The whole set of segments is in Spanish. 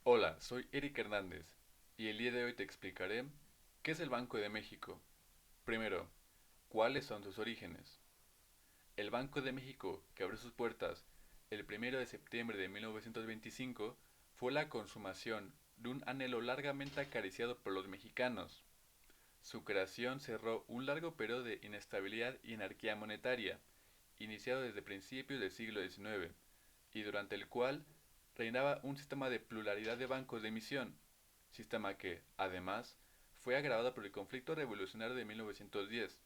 Hola, soy Eric Hernández y el día de hoy te explicaré qué es el Banco de México. Primero, cuáles son sus orígenes. El Banco de México, que abrió sus puertas el 1 de septiembre de 1925, fue la consumación de un anhelo largamente acariciado por los mexicanos. Su creación cerró un largo periodo de inestabilidad y anarquía monetaria, iniciado desde principios del siglo XIX, y durante el cual reinaba un sistema de pluralidad de bancos de emisión, sistema que, además, fue agravado por el conflicto revolucionario de 1910,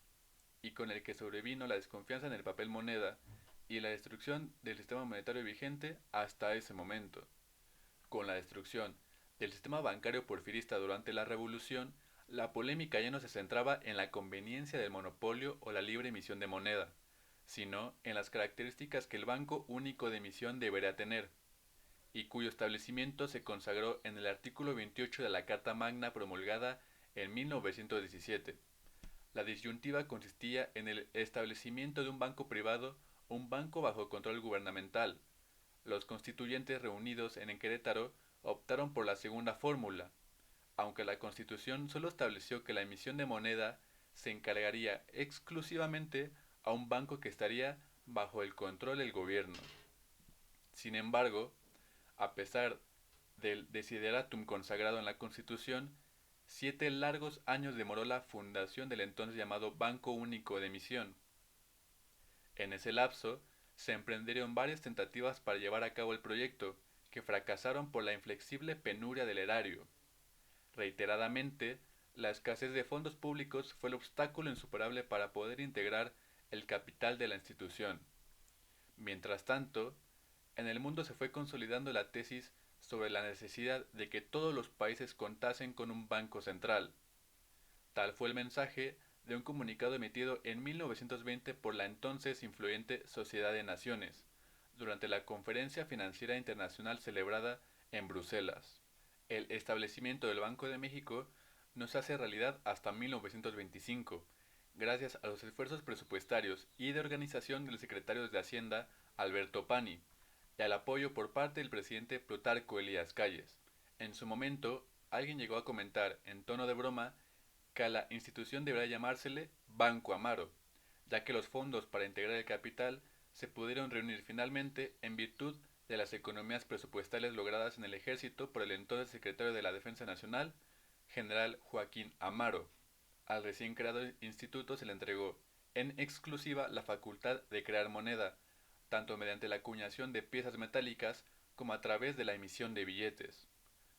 y con el que sobrevino la desconfianza en el papel moneda y la destrucción del sistema monetario vigente hasta ese momento. Con la destrucción del sistema bancario porfirista durante la revolución, la polémica ya no se centraba en la conveniencia del monopolio o la libre emisión de moneda, sino en las características que el banco único de emisión debería tener, y cuyo establecimiento se consagró en el artículo 28 de la Carta Magna promulgada en 1917. La disyuntiva consistía en el establecimiento de un banco privado o un banco bajo control gubernamental. Los constituyentes reunidos en Querétaro optaron por la segunda fórmula, aunque la Constitución solo estableció que la emisión de moneda se encargaría exclusivamente a un banco que estaría bajo el control del gobierno. Sin embargo, a pesar del desideratum consagrado en la Constitución, 7 largos años demoró la fundación del entonces llamado Banco Único de Emisión. En ese lapso, se emprendieron varias tentativas para llevar a cabo el proyecto, que fracasaron por la inflexible penuria del erario. Reiteradamente, la escasez de fondos públicos fue el obstáculo insuperable para poder integrar el capital de la institución. Mientras tanto, en el mundo se fue consolidando la tesis sobre la necesidad de que todos los países contasen con un banco central. Tal fue el mensaje de un comunicado emitido en 1920 por la entonces influyente Sociedad de Naciones, durante la Conferencia Financiera Internacional celebrada en Bruselas. El establecimiento del Banco de México no se hace realidad hasta 1925, gracias a los esfuerzos presupuestarios y de organización del secretario de Hacienda Alberto Pani, y al apoyo por parte del presidente Plutarco Elías Calles. En su momento, alguien llegó a comentar, en tono de broma, que a la institución debería llamársele Banco Amaro, ya que los fondos para integrar el capital se pudieron reunir finalmente en virtud de las economías presupuestales logradas en el ejército por el entonces secretario de la Defensa Nacional, general Joaquín Amaro. Al recién creado instituto se le entregó en exclusiva la facultad de crear moneda, tanto mediante la acuñación de piezas metálicas como a través de la emisión de billetes.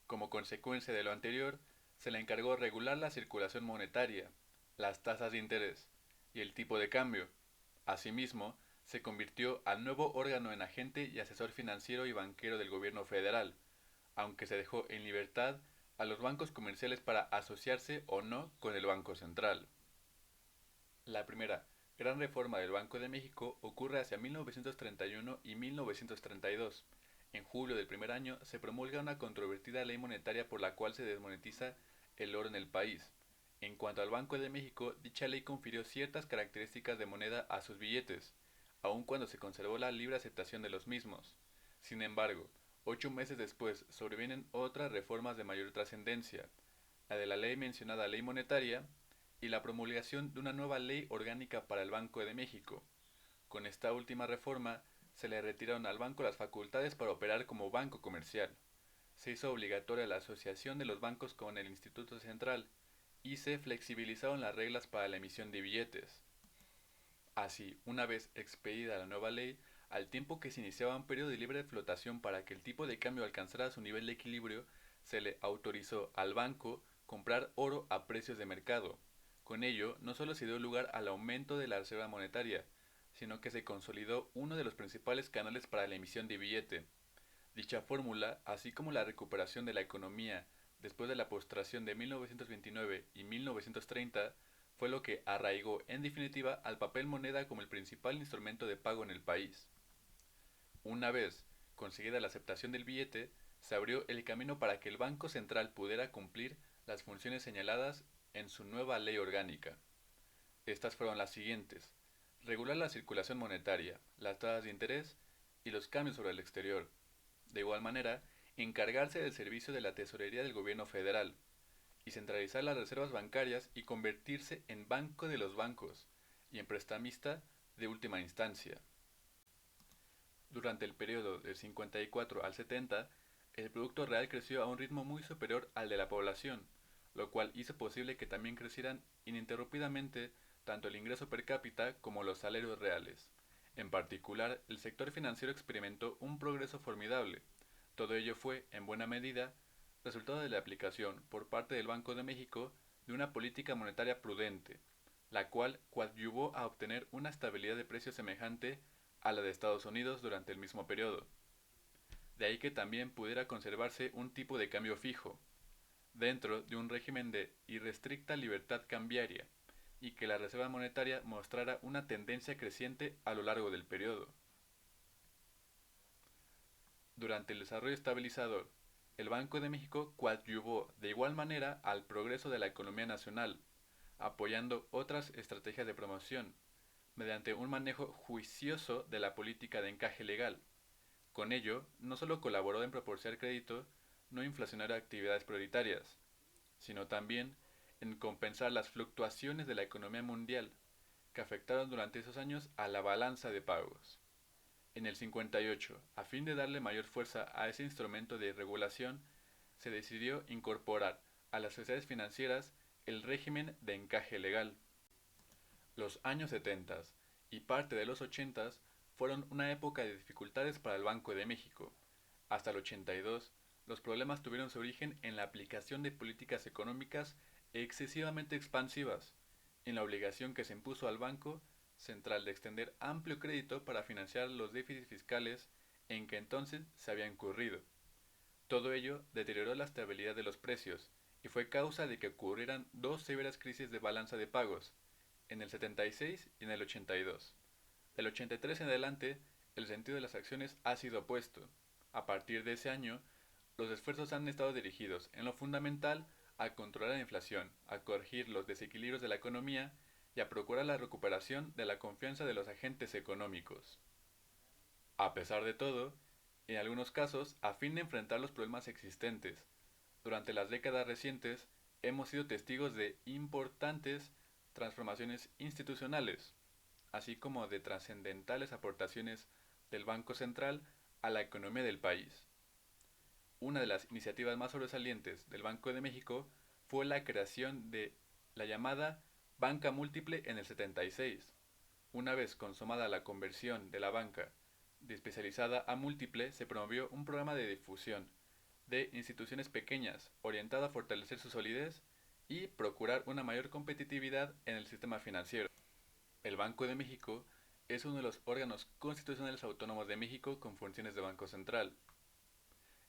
Como consecuencia de lo anterior, se le encargó regular la circulación monetaria, las tasas de interés y el tipo de cambio. Asimismo, se convirtió al nuevo órgano en agente y asesor financiero y banquero del gobierno federal, aunque se dejó en libertad a los bancos comerciales para asociarse o no con el Banco Central. La primera gran reforma del Banco de México ocurre hacia 1931 y 1932. En julio del primer año se promulga una controvertida ley monetaria por la cual se desmonetiza el oro en el país. En cuanto al Banco de México, dicha ley confirió ciertas características de moneda a sus billetes, aun cuando se conservó la libre aceptación de los mismos. Sin embargo, 8 meses después sobrevienen otras reformas de mayor trascendencia, la de la ley mencionada ley monetaria y la promulgación de una nueva ley orgánica para el Banco de México. Con esta última reforma se le retiraron al banco las facultades para operar como banco comercial. Se hizo obligatoria la asociación de los bancos con el Instituto Central y se flexibilizaron las reglas para la emisión de billetes. Así, una vez expedida la nueva ley, al tiempo que se iniciaba un periodo de libre flotación para que el tipo de cambio alcanzara su nivel de equilibrio, se le autorizó al banco comprar oro a precios de mercado. Con ello, no solo se dio lugar al aumento de la reserva monetaria, sino que se consolidó uno de los principales canales para la emisión de billete. Dicha fórmula, así como la recuperación de la economía después de la postración de 1929 y 1930, fue lo que arraigó en definitiva al papel moneda como el principal instrumento de pago en el país. Una vez conseguida la aceptación del billete, se abrió el camino para que el Banco Central pudiera cumplir las funciones señaladas en su nueva ley orgánica. Estas fueron las siguientes: regular la circulación monetaria, las tasas de interés y los cambios sobre el exterior. De igual manera, encargarse del servicio de la tesorería del gobierno federal y centralizar las reservas bancarias y convertirse en banco de los bancos y en prestamista de última instancia. Durante el periodo del 54 al 70, el Producto Real creció a un ritmo muy superior al de la población, lo cual hizo posible que también crecieran ininterrumpidamente tanto el ingreso per cápita como los salarios reales. En particular, el sector financiero experimentó un progreso formidable. Todo ello fue, en buena medida, resultado de la aplicación por parte del Banco de México de una política monetaria prudente, la cual coadyuvó a obtener una estabilidad de precios semejante a la de Estados Unidos durante el mismo periodo. De ahí que también pudiera conservarse un tipo de cambio fijo, dentro de un régimen de irrestricta libertad cambiaria, y que la reserva monetaria mostrara una tendencia creciente a lo largo del periodo. Durante el desarrollo estabilizador, el Banco de México coadyuvó de igual manera al progreso de la economía nacional, apoyando otras estrategias de promoción, mediante un manejo juicioso de la política de encaje legal. Con ello, no solo colaboró en proporcionar crédito no inflacionario a actividades prioritarias, sino también en compensar las fluctuaciones de la economía mundial que afectaron durante esos años a la balanza de pagos. En el 58, a fin de darle mayor fuerza a ese instrumento de regulación, se decidió incorporar a las sociedades financieras el régimen de encaje legal. Los años 70 y parte de los 80 fueron una época de dificultades para el Banco de México. Hasta el 82, los problemas tuvieron su origen en la aplicación de políticas económicas excesivamente expansivas, en la obligación que se impuso al Banco Central de extender amplio crédito para financiar los déficits fiscales en que entonces se había incurrido. Todo ello deterioró la estabilidad de los precios y fue causa de que ocurrieran dos severas crisis de balanza de pagos, en el 76 y en el 82. Del 83 en adelante, el sentido de las acciones ha sido opuesto. A partir de ese año, los esfuerzos han estado dirigidos, en lo fundamental, a controlar la inflación, a corregir los desequilibrios de la economía y a procurar la recuperación de la confianza de los agentes económicos. A pesar de todo, en algunos casos, a fin de enfrentar los problemas existentes, durante las décadas recientes hemos sido testigos de importantes transformaciones institucionales, así como de trascendentales aportaciones del Banco Central a la economía del país. Una de las iniciativas más sobresalientes del Banco de México fue la creación de la llamada banca múltiple en el 76. Una vez consumada la conversión de la banca de especializada a múltiple, se promovió un programa de difusión de instituciones pequeñas orientado a fortalecer su solidez y procurar una mayor competitividad en el sistema financiero. El Banco de México es uno de los órganos constitucionales autónomos de México con funciones de Banco Central.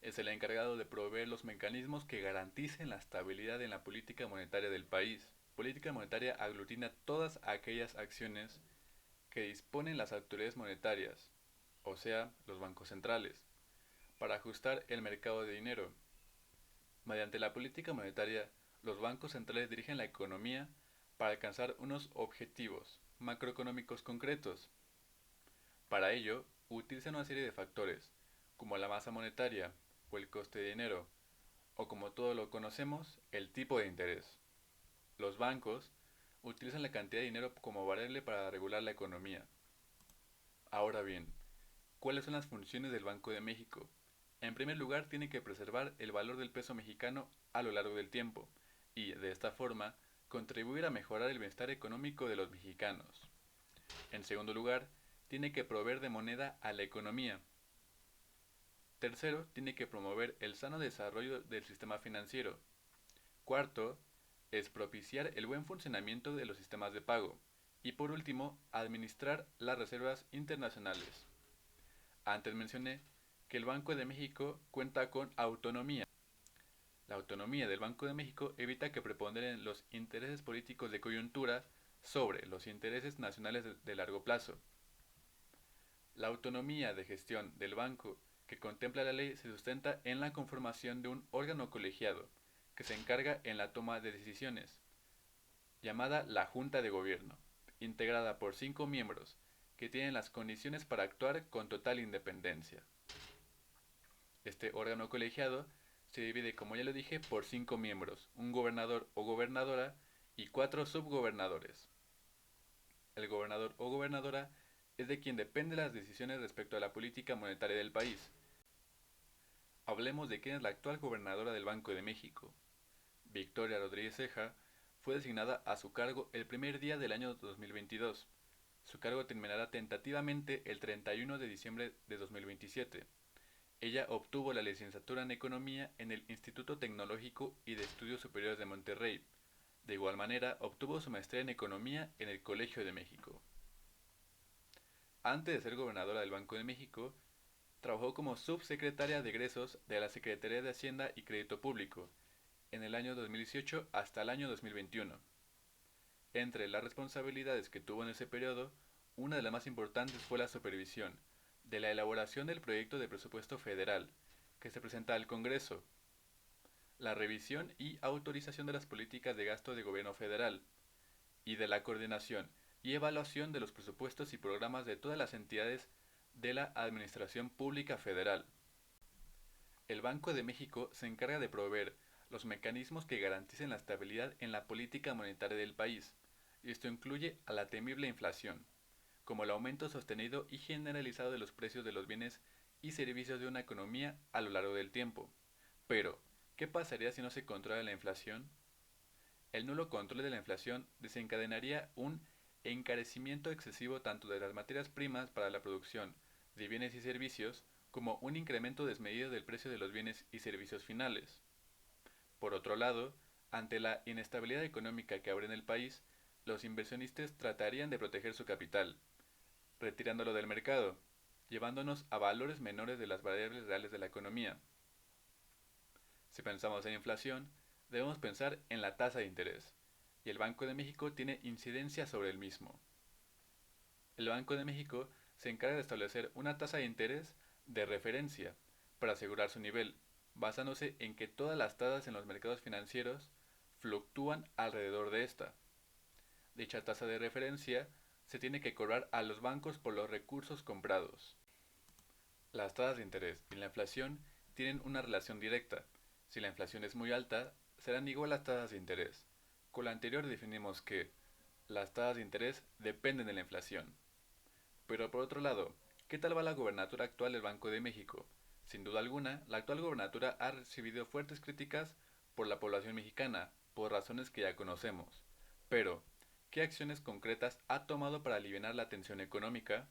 Es el encargado de proveer los mecanismos que garanticen la estabilidad en la política monetaria del país. Política monetaria aglutina todas aquellas acciones que disponen las autoridades monetarias, o sea, los bancos centrales, para ajustar el mercado de dinero. Mediante la política monetaria, los bancos centrales dirigen la economía para alcanzar unos objetivos macroeconómicos concretos. Para ello, utilizan una serie de factores, como la masa monetaria o el coste de dinero, o como todos lo conocemos, el tipo de interés. Los bancos utilizan la cantidad de dinero como variable para regular la economía. Ahora bien, ¿cuáles son las funciones del Banco de México? En primer lugar, tiene que preservar el valor del peso mexicano a lo largo del tiempo y, de esta forma, contribuir a mejorar el bienestar económico de los mexicanos. En segundo lugar, tiene que proveer de moneda a la economía. Tercero, tiene que promover el sano desarrollo del sistema financiero. Cuarto, es propiciar el buen funcionamiento de los sistemas de pago. Y por último, administrar las reservas internacionales. Antes mencioné que el Banco de México cuenta con autonomía. La autonomía del Banco de México evita que preponderen los intereses políticos de coyuntura sobre los intereses nacionales de largo plazo. La autonomía de gestión del banco que contempla la ley se sustenta en la conformación de un órgano colegiado que se encarga en la toma de decisiones, llamada la Junta de Gobierno, integrada por 5 miembros que tienen las condiciones para actuar con total independencia. Este órgano colegiado se divide, como ya lo dije, por 5 miembros, un gobernador o gobernadora y 4 subgobernadores. El gobernador o gobernadora es de quien dependen las decisiones respecto a la política monetaria del país. Hablemos de quién es la actual gobernadora del Banco de México. Victoria Rodríguez Ceja fue designada a su cargo el primer día del año 2022. Su cargo terminará tentativamente el 31 de diciembre de 2027. Ella obtuvo la licenciatura en Economía en el Instituto Tecnológico y de Estudios Superiores de Monterrey. De igual manera, obtuvo su maestría en Economía en el Colegio de México. Antes de ser gobernadora del Banco de México, trabajó como subsecretaria de egresos de la Secretaría de Hacienda y Crédito Público en el año 2018 hasta el año 2021. Entre las responsabilidades que tuvo en ese periodo, una de las más importantes fue la supervisión de la elaboración del proyecto de presupuesto federal que se presenta al Congreso, la revisión y autorización de las políticas de gasto de gobierno federal y de la coordinación y evaluación de los presupuestos y programas de todas las entidades de la Administración Pública Federal. El Banco de México se encarga de proveer los mecanismos que garanticen la estabilidad en la política monetaria del país, y esto incluye a la temible inflación, como el aumento sostenido y generalizado de los precios de los bienes y servicios de una economía a lo largo del tiempo. Pero, ¿qué pasaría si no se controla la inflación? El nulo control de la inflación desencadenaría un encarecimiento excesivo tanto de las materias primas para la producción de bienes y servicios como un incremento desmedido del precio de los bienes y servicios finales. Por otro lado, ante la inestabilidad económica que habrá en el país, los inversionistas tratarían de proteger su capital, retirándolo del mercado, llevándonos a valores menores de las variables reales de la economía. Si pensamos en inflación, debemos pensar en la tasa de interés, y el Banco de México tiene incidencia sobre el mismo. El Banco de México se encarga de establecer una tasa de interés de referencia para asegurar su nivel, basándose en que todas las tasas en los mercados financieros fluctúan alrededor de esta. Dicha tasa de referencia se tiene que cobrar a los bancos por los recursos comprados. Las tasas de interés y la inflación tienen una relación directa. Si la inflación es muy alta, serán igual las tasas de interés. Con lo anterior definimos que las tasas de interés dependen de la inflación. Pero por otro lado, ¿qué tal va la gobernatura actual del Banco de México? Sin duda alguna, la actual gobernatura ha recibido fuertes críticas por la población mexicana, por razones que ya conocemos. Pero, ¿qué acciones concretas ha tomado para aliviar la tensión económica?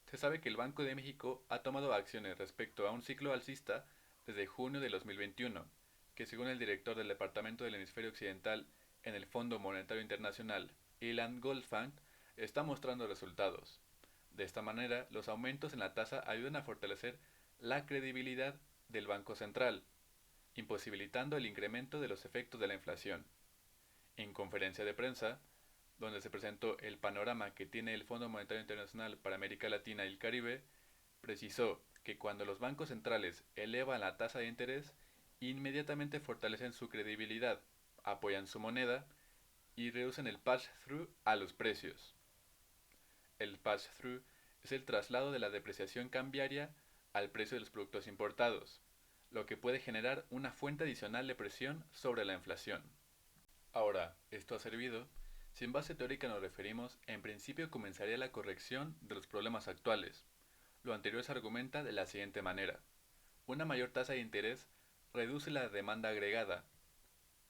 Se sabe que el Banco de México ha tomado acciones respecto a un ciclo alcista desde junio de 2021, que según el director del Departamento del Hemisferio Occidental en el Fondo Monetario Internacional, Ilan Goldfang, está mostrando resultados. De esta manera, los aumentos en la tasa ayudan a fortalecer la credibilidad del Banco Central, imposibilitando el incremento de los efectos de la inflación. En conferencia de prensa, donde se presentó el panorama que tiene el Fondo Monetario Internacional para América Latina y el Caribe, precisó que cuando los bancos centrales elevan la tasa de interés, inmediatamente fortalecen su credibilidad, apoyan su moneda y reducen el pass-through a los precios. El pass-through es el traslado de la depreciación cambiaria al precio de los productos importados, lo que puede generar una fuente adicional de presión sobre la inflación. Ahora, esto ha servido. Si en base teórica nos referimos, en principio comenzaría la corrección de los problemas actuales. Lo anterior se argumenta de la siguiente manera. Una mayor tasa de interés reduce la demanda agregada,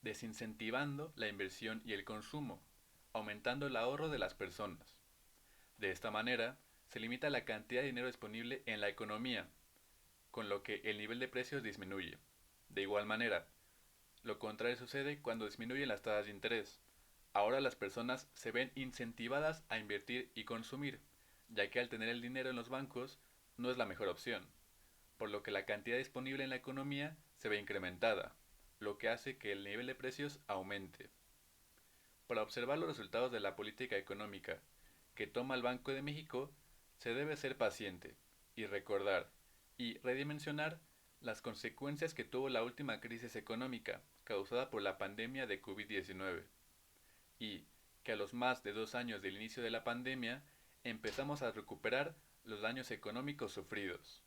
desincentivando la inversión y el consumo, aumentando el ahorro de las personas. De esta manera, se limita la cantidad de dinero disponible en la economía, con lo que el nivel de precios disminuye. De igual manera, lo contrario sucede cuando disminuyen las tasas de interés. Ahora las personas se ven incentivadas a invertir y consumir, ya que al tener el dinero en los bancos no es la mejor opción, por lo que la cantidad disponible en la economía se ve incrementada, lo que hace que el nivel de precios aumente. Para observar los resultados de la política económica que toma el Banco de México, se debe ser paciente y recordar y redimensionar las consecuencias que tuvo la última crisis económica causada por la pandemia de COVID-19 y que a los más de 2 años del inicio de la pandemia empezamos a recuperar los daños económicos sufridos.